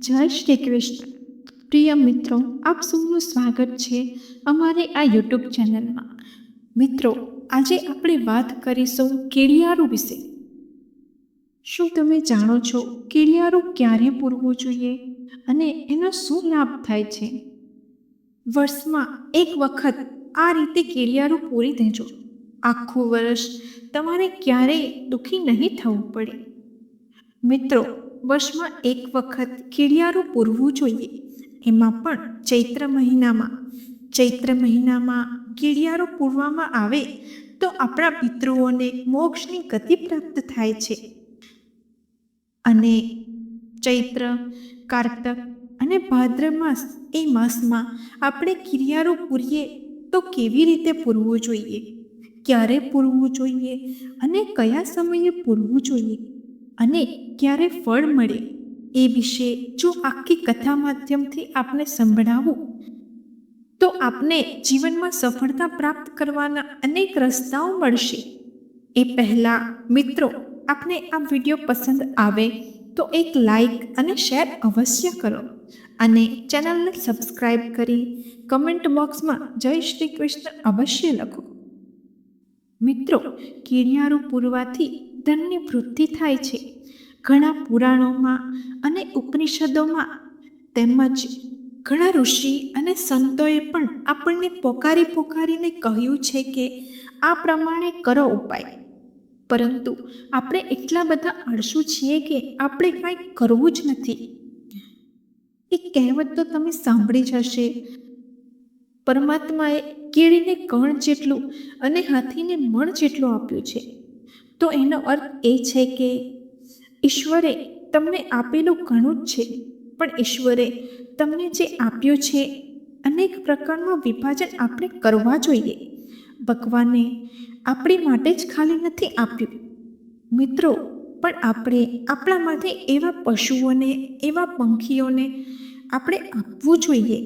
જય શ્રી કૃષ્ણ. પ્રિય મિત્રો, આપ સૌનું સ્વાગત છે અમારી આ યુટ્યુબ ચેનલમાં. મિત્રો, આજે આપણે વાત કરીશું કીડિયારું વિશે. શું તમે જાણો છો કીડિયારું ક્યારે પૂરવું જોઈએ અને એનો શું લાભ થાય છે? વર્ષમાં એક વખત આ રીતે કીડિયારું પૂરી દેજો. આખું વર્ષ તમારે ક્યારેય દુઃખી નહીં થવું પડે. મિત્રો, વર્ષમાં એક વખત કીડિયારું પૂરવું જોઈએ, એમાં પણ ચૈત્ર મહિનામાં કીડિયારું પૂરવામાં આવે તો આપણા પિતૃઓને મોક્ષની ગતિ પ્રાપ્ત થાય છે. અને ચૈત્ર, કારતક અને ભાદ્ર માસ એ માસમાં આપણે કીડિયારું પૂરીએ તો કેવી રીતે પૂરવું જોઈએ, ક્યારે પૂરવું જોઈએ અને કયા સમયે પૂરવું જોઈએ અને ક્યારે ફળ મળે, એ વિશે જો આખી કથા માધ્યમથી આપને સંભળાવું તો આપને જીવનમાં સફળતા પ્રાપ્ત કરવાના અનેક રસ્તાઓ મળશે. એ પહેલાં મિત્રો, આપને આ વિડીયો પસંદ આવે તો એક લાઈક અને શેર અવશ્ય કરો અને ચેનલને સબસ્ક્રાઈબ કરી કમેન્ટ બોક્સમાં જય શ્રી કૃષ્ણ અવશ્ય લખો. મિત્રો, કીડિયારું પૂરવાથી ધનની વૃદ્ધિ થાય છે. ઘણા પુરાણોમાં અને ઉપનિષદોમાં તેમજ ઘણા ઋષિ અને સંતોએ પણ આપણને પોકારીને કહ્યું છે કે આ પ્રમાણે કરો ઉપાય. પરંતુ આપણે એટલા બધા આળસુ છીએ કે આપણે કાંઈ કરવું જ નથી. એક કહેવત તો તમે સાંભળી જ હશે, પરમાત્માએ કીડીને કણ જેટલું અને હાથીને મણ જેટલું આપ્યું છે. તો એનો અર્થ એ છે કે ઈશ્વરે તમને આપેલું ઘણું જ છે, પણ ઈશ્વરે તમને જે આપ્યું છે અનેક પ્રકારનું વિભાજન આપણે કરવા જોઈએ. ભગવાને આપણી માટે જ ખાલી નથી આપ્યું મિત્રો, પણ આપણે આપણા માટે એવા પશુઓને, એવા પંખીઓને આપણે આપવું જોઈએ.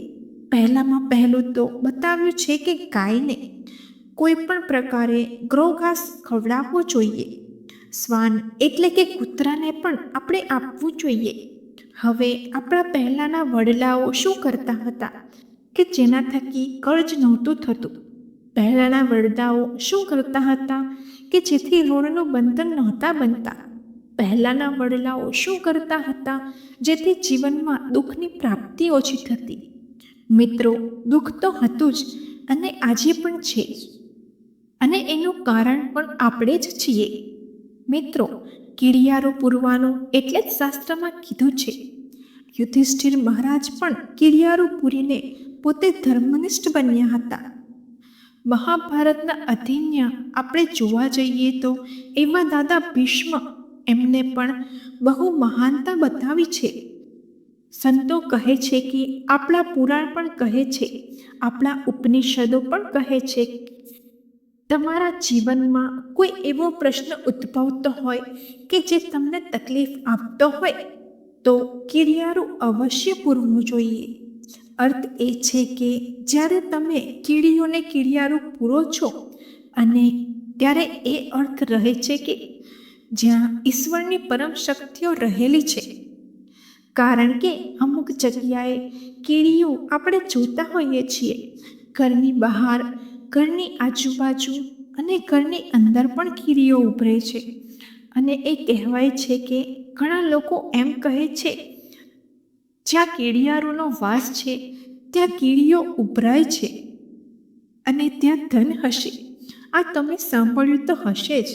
પહેલામાં પહેલું તો બતાવ્યું છે કે ગાયને કોઈ પણ પ્રકારે ગ્રો ઘાસ ખવડાવવો જોઈએ. શ્વાન એટલે કે કૂતરાને પણ આપણે આપવું જોઈએ. હવે આપણા પહેલાંના વડલાઓ શું કરતા હતા કે જેના થકી કર્જ નહોતું થતું? પહેલાંના વડલાઓ શું કરતા હતા કે જેથી ઋણનું બંધન નહોતા બનતા? પહેલાંના વડલાઓ શું કરતા હતા જેથી જીવનમાં દુઃખની પ્રાપ્તિ ઓછી થતી? મિત્રો, દુઃખ તો હતું જ અને આજે પણ છે જ, અને એનું કારણ પણ આપણે જ છીએ. મિત્રો, કીડિયારું પૂરવાનું એટલે જ શાસ્ત્રમાં કીધું છે. યુધિષ્ઠિર મહારાજ પણ કીડિયારું પૂરીને પોતે ધર્મનિષ્ઠ બન્યા હતા. મહાભારતના અધ્યય આપણે જોવા જઈએ તો એવા દાદા ભીષ્મ, એમને પણ બહુ મહાનતા બતાવી છે. સંતો કહે છે કે આપણા પુરાણ પણ કહે છે, આપણા ઉપનિષદો પણ કહે છે, તમારા જીવનમાં કોઈ એવો પ્રશ્ન ઉદ્ભવતો હોય કે જે તમને તકલીફ આપતો હોય તો કીડિયારું અવશ્ય પૂરવું જોઈએ. અર્થ એ છે કે જ્યારે તમે કીડિયારું પૂરો છો અને ત્યારે એ અર્થ રહે છે કે જ્યાં ઈશ્વરની પરમ શક્તિઓ રહેલી છે. કારણ કે અમુક જગ્યાએ કીડીઓ આપણે જોતા હોઈએ છીએ, ઘરની બહાર, ઘરની આજુબાજુ અને ઘરની અંદર પણ કીડીઓ ઉભરે છે. અને એ કહેવાય છે કે ઘણા લોકો એમ કહે છે, જ્યાં કીડિયારોનો વાસ છે ત્યાં કીડીઓ ઉભરાય છે અને ત્યાં ધન હશે. આ તમે સાંભળ્યું તો હશે જ.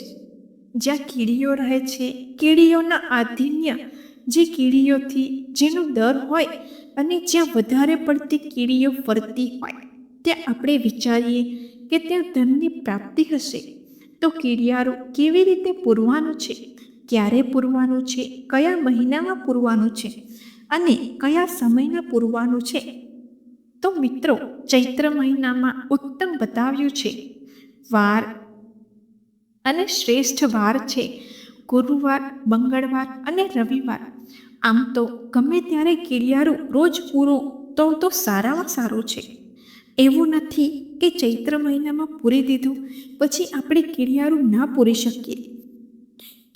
જ્યાં કીડીઓ રહે છે, કીડીઓના આધીન્ય, જે કીડીઓથી જેનો દર હોય અને જ્યાં વધારે પડતી કીડીઓ ફરતી હોય ત્યાં આપણે વિચારીએ કે ત્યાં ધનની પ્રાપ્તિ હશે. તો કીડિયારું કેવી રીતે પૂરવાનું છે, ક્યારે પૂરવાનું છે, કયા મહિનામાં પૂરવાનું છે અને કયા સમયમાં પૂરવાનું છે? તો મિત્રો, ચૈત્ર મહિનામાં ઉત્તમ બતાવ્યું છે. વાર અને શ્રેષ્ઠ વાર છે ગુરુવાર, મંગળવાર અને રવિવાર. આમ તો ગમે ત્યારે કીડિયારું રોજ પૂરું તો સારામાં સારું છે. એવું નથી કે ચૈત્ર મહિનામાં પૂરી દીધું પછી આપણે કીડિયારું ના પૂરી શકીએ.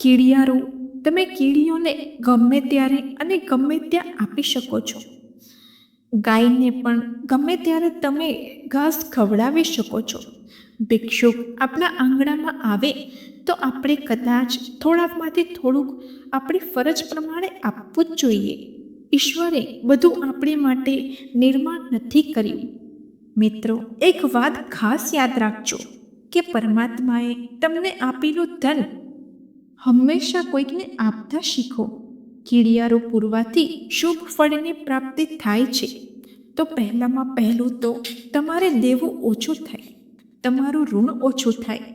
કીડિયારું તમે કીડીઓને ગમે ત્યારે અને ગમે ત્યાં આપી શકો છો. ગાયને પણ ગમે ત્યારે તમે ઘાસ ખવડાવી શકો છો. ભિક્ષુક આપણા આંગણામાં આવે તો આપણે કદાચ થોડાકમાંથી થોડુંક આપણી ફરજ પ્રમાણે આપવું જ જોઈએ. ઈશ્વરે બધું આપણી માટે નિર્માણ નથી કર્યું. મિત્રો, એક વાત ખાસ યાદ રાખજો કે પરમાત્માએ તમને આપેલું ધન હંમેશા કોઈકને આપતા શીખો. કીડિયારો પૂરવાથી શુભ ફળની પ્રાપ્તિ થાય છે. તો પહેલું તો તમારે દેવું ઓછું થાય, તમારું ઋણ ઓછું થાય.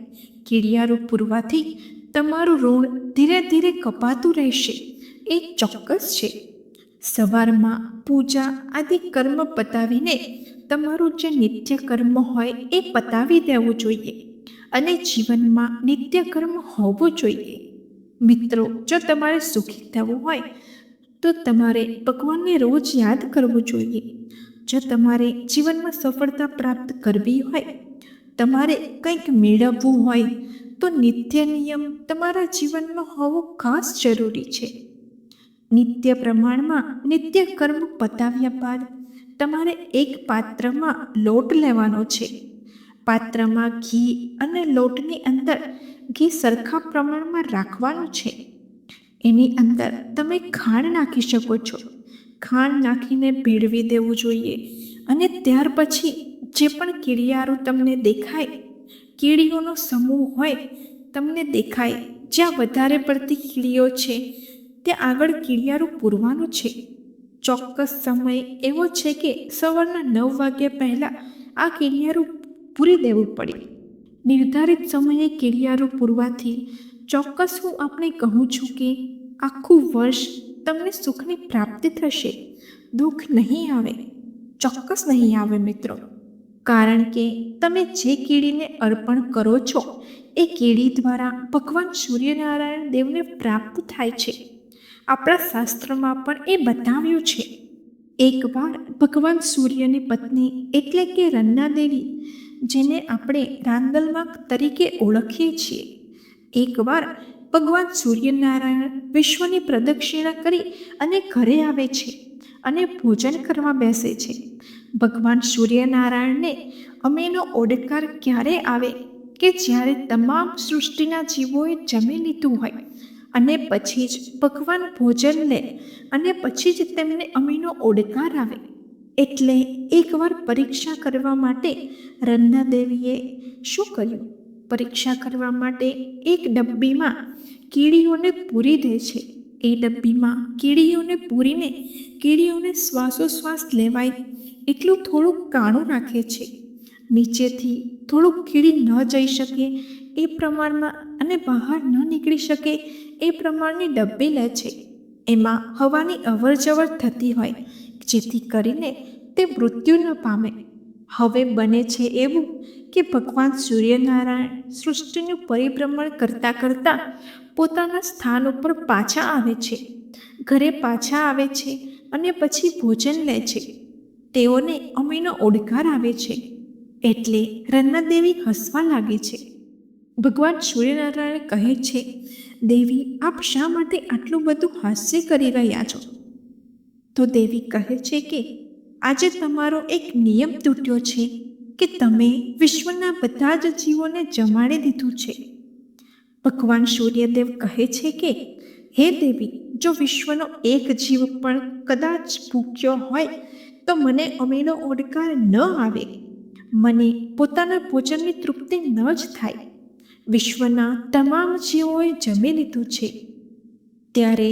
કીડિયારો પૂરવાથી તમારું ઋણ ધીરે ધીરે કપાતું રહેશે, એ ચોક્કસ છે. સવારમાં પૂજા આદિ કર્મ પતાવીને તમારું જે નિત્ય કર્મ હોય એ પતાવી દેવું જોઈએ અને જીવનમાં નિત્ય કર્મ હોવું જોઈએ. મિત્રો, જો તમારે સુખી થવું હોય તો તમારે ભગવાનને રોજ યાદ કરવું જોઈએ. જો તમારે જીવનમાં સફળતા પ્રાપ્ત કરવી હોય, તમારે કંઈક મેળવવું હોય તો નિત્ય નિયમ તમારા જીવનમાં હોવો ખાસ જરૂરી છે. નિત્ય પ્રમાણમાં નિત્ય કર્મ પતાવ્યા બાદ તમારે એક પાત્રમાં લોટ લેવાનો છે. પાત્રમાં ઘી અને લોટની અંદર ઘી સરખા પ્રમાણમાં રાખવાનું છે. એની અંદર તમે ખાંડ નાખી શકો છો. ખાંડ નાખીને ભેળવી દેવું જોઈએ અને ત્યાર પછી જે પણ કીડિયારું તમને દેખાય, કીડીઓનો સમૂહ હોય તમને દેખાય, જ્યાં વધારે પડતી કીડીઓ છે ત્યાં આગળ કીડિયારું પૂરવાનું છે. ચોક્કસ સમય એવો છે કે સવારના 9 વાગ્યા પહેલાં આ કીડિયારું પૂરી દેવું પડે. નિર્ધારિત સમયે કીડિયારું પૂરવાથી ચોક્કસ હું આપણે કહું છું કે આખું વર્ષ તમને સુખની પ્રાપ્તિ થશે. દુઃખ નહીં આવે, ચોક્કસ નહીં આવે મિત્રો. કારણ કે તમે જે કીડીને અર્પણ કરો છો એ કીડી દ્વારા ભગવાન સૂર્યનારાયણ દેવને પ્રાપ્ત થાય છે. આપણા શાસ્ત્રમાં પણ એ બતાવ્યું છે. એકવાર ભગવાન સૂર્યની પત્ની એટલે કે રન્ના દેવી, જેને આપણે રાંદલમાં તરીકે ઓળખીએ છીએ, એકવાર ભગવાન સૂર્યનારાયણ વિશ્વની પ્રદક્ષિણા કરી અને ઘરે આવે છે અને ભોજન કરવા બેસે છે. ભગવાન સૂર્યનારાયણને અમેનો ઓડકાર ક્યારે આવે કે જ્યારે તમામ સૃષ્ટિના જીવોએ જમી લીધું હોય અને પછી જ ભગવાન ભોજન લે અને પછી જ તેમને અમીનો ઓડકાર આવે. એટલે એકવાર પરીક્ષા કરવા માટે રન્ના દેવીએ શું કર્યું? પરીક્ષા કરવા માટે એક ડબ્બીમાં કીડીઓને પૂરી દે છે. એ ડબ્બીમાં કીડીઓને પૂરીને કીડીઓને શ્વાસોશ્વાસ લેવાય એટલું થોડુંક કાણું રાખે છે. નીચેથી થોડુંક કીડી ન જઈ શકે એ પ્રમાણમાં અને બહાર ન નીકળી શકે એ પ્રમાણની ડબ્બી લે છે. એમાં હવાની અવરજવર થતી હોય જેથી કરીને તે મૃત્યુ ન પામે. હવે બને છે એવું કે ભગવાન સૂર્યનારાયણ સૃષ્ટિનું પરિભ્રમણ કરતાં કરતાં પોતાના સ્થાન ઉપર પાછા આવે છે, ઘરે પાછા આવે છે અને પછી ભોજન લે છે. તેઓને અમીનો ઓડકાર આવે છે. એટલે રન્ના દેવી હસવા લાગે છે. ભગવાન સૂર્યનારાયણ કહે છે, દેવી, આપ શા માટે આટલું બધું હાસ્ય કરી રહ્યા છો? તો દેવી કહે છે કે આજે તમારો એક નિયમ તૂટ્યો છે કે તમે વિશ્વના બધા જ જીવોને જમાડી દીધું છે. ભગવાન સૂર્યદેવ કહે છે કે હે દેવી, જો વિશ્વનો એક જીવ પણ કદાચ ભૂખ્યો હોય તો મને અમીનો ઓડકાર ન આવે, મને પોતાના ભોજનની તૃપ્તિ ન જ થાય. વિશ્વના તમામ જીવોએ જમી લીધું છે. ત્યારે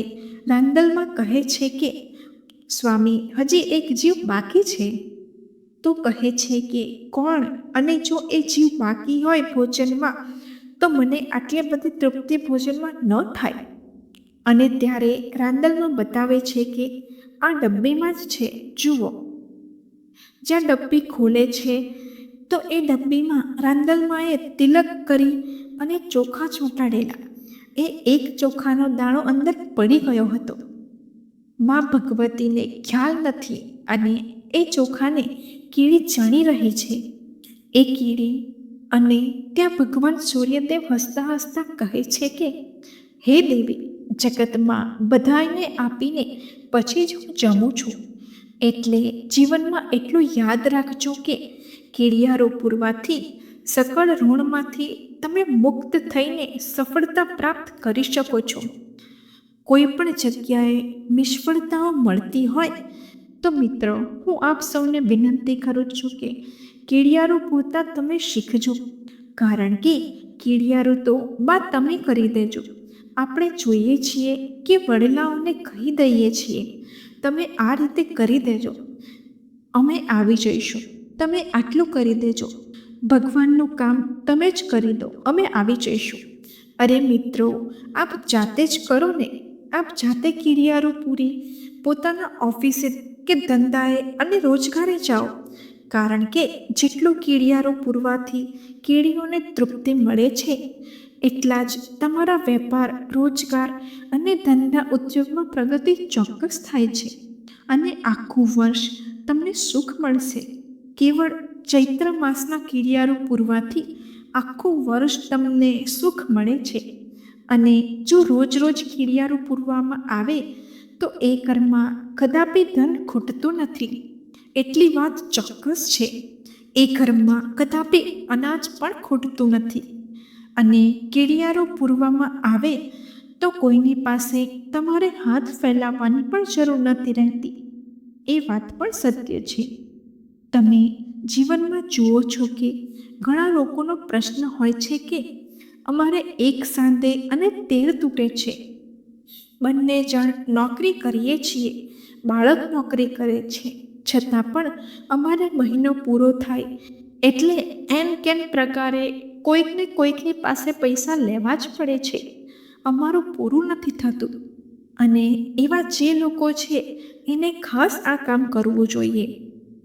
રાંદલમાં કહે છે કે સ્વામી, હજી એક જીવ બાકી છે. તો કહે છે કે કોણ? અને જો એ જીવ બાકી હોય ભોજનમાં તો મને આટલી બધી તૃપ્તિ ભોજનમાં ન થાય. અને ત્યારે રાંદલમાં બતાવે છે કે આ ડબ્બીમાં જ છે, જુઓ. જ્યાં ડબ્બી ખોલે છે તો એ ડબ્બીમાં રાંદલમાએ તિલક કરી અને ચોખા ચોંટાડેલા. એ એક ચોખાનો દાણો અંદર પડી ગયો હતો. માં ભગવતીને ખ્યાલ નથી અને એ ચોખાને કીડી ચણી રહી છે. એ કીડી અને ત્યાં ભગવાન સૂર્યદેવ હસતા હસતા કહે છે કે હે દેવી, જગતમાં બધાને આપીને પછી જ હું જમું છું. એટલે જીવનમાં એટલું યાદ રાખજો કે કીડિયારો પૂરવાથી સકળ ઋણમાંથી તમે મુક્ત થઈને સફળતા પ્રાપ્ત કરી શકો છો. કોઈ પણ જગ્યાએ નિષ્ફળતાઓ મળતી હોય તો મિત્રો, હું આપ સૌને વિનંતી કરું છું કે કીડિયારો પૂરતા તમે શીખજો. કારણ કે કીડિયારો તો બા તમે કરી દેજો. આપણે જોઈએ છીએ કે વડીલાઓને કહી દઈએ છીએ, તમે આ રીતે કરી દેજો, અમે આવી જઈશું, તમે આટલું કરી દેજો, ભગવાનનું કામ તમે જ કરી દો, અમે આવી જઈશું. અરે મિત્રો, આપ જાતે જ કરો ને. આપ જાતે કીડિયારો પૂરી પોતાના ઓફિસે કે ધંધાએ અને રોજગારે જાઓ. કારણ કે જેટલું કીડિયારો પૂરવાથી કીડીઓને તૃપ્તિ મળે છે, એટલા જ તમારા વેપાર, રોજગાર અને ધંધા ઉદ્યોગમાં પ્રગતિ ચોક્કસ થાય છે. અને આખું વર્ષ તમને સુખ મળશે. કેવળ ચૈત્ર માસના કીડિયારો પૂરવાથી આખું વર્ષ તમને સુખ મળે છે. અને જો રોજ રોજ કીડિયારો પૂરવામાં આવે તો એ ઘરમાં કદાપી ધન ખૂટતું નથી. એટલી વાત ચોક્કસ છે. એ ઘરમાં કદાપી અનાજ પણ ખૂટતું નથી. અને કીડિયારો પૂરવામાં આવે તો કોઈની પાસે તમારે હાથ ફેલાવવાની પણ જરૂર નથી રહેતી. એ વાત પણ સત્ય છે. તમે જીવનમાં જુઓ છો કે ઘણા લોકોનો પ્રશ્ન હોય છે કે અમારે એક સાંધે અને તેર તૂટે છે. બંને જણ નોકરી કરીએ છીએ, બાળક નોકરી કરે છે, છતાં પણ અમારે મહિનો પૂરો થાય એટલે એન કેન પ્રકારે કોઈકને કોઈકની પાસે પૈસા લેવા જ પડે છે. અમારું પૂરું નથી થતું. અને એવા જે લોકો છે એને ખાસ આ કામ કરવું જોઈએ,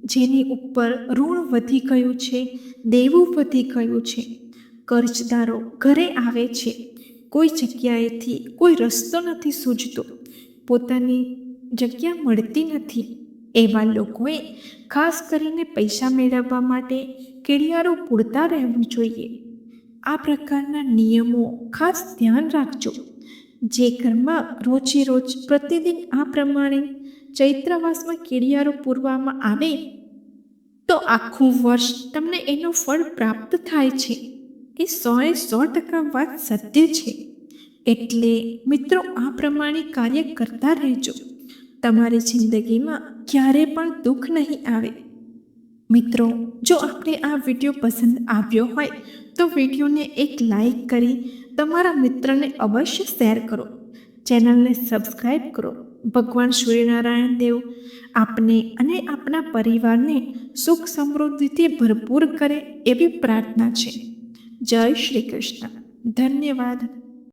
જેની ઉપર ઋણ વધી ગયું છે, દેવું વધી ગયું છે, કર્જદારો ઘરે આવે છે, કોઈ જગ્યાએથી કોઈ રસ્તો નથી સૂઝતો, પોતાની જગ્યા મળતી નથી. એવા લોકોએ ખાસ કરીને પૈસા મેળવવા માટે કીડિયારો પૂરતા રહેવું જોઈએ. આ પ્રકારના નિયમો ખાસ ધ્યાન રાખજો. જે ઘરમાં રોજે રોજ પ્રતિદિન આ પ્રમાણે ચૈત્રમાસમાં કીડિયારો પૂરવામાં આવે તો આખું વર્ષ તમને એનું ફળ પ્રાપ્ત થાય છે. એ 100% વાત સત્ય છે. એટલે મિત્રો, આ પ્રમાણે કાર્ય કરતા રહેજો. તમારી જિંદગીમાં ક્યારે પણ દુઃખ નહીં આવે. મિત્રો, જો આપને આ વિડીયો પસંદ આવ્યો હોય તો વિડીયોને એક લાઈક કરી તમારા મિત્રને અવશ્ય શેર કરો. ચેનલને સબસ્ક્રાઈબ કરો. ભગવાન સૂર્યનારાયણ દેવ આપને અને આપના પરિવારને સુખ સમૃદ્ધિથી ભરપૂર કરે એવી પ્રાર્થના છે. જય શ્રી કૃષ્ણ. ધન્યવાદ.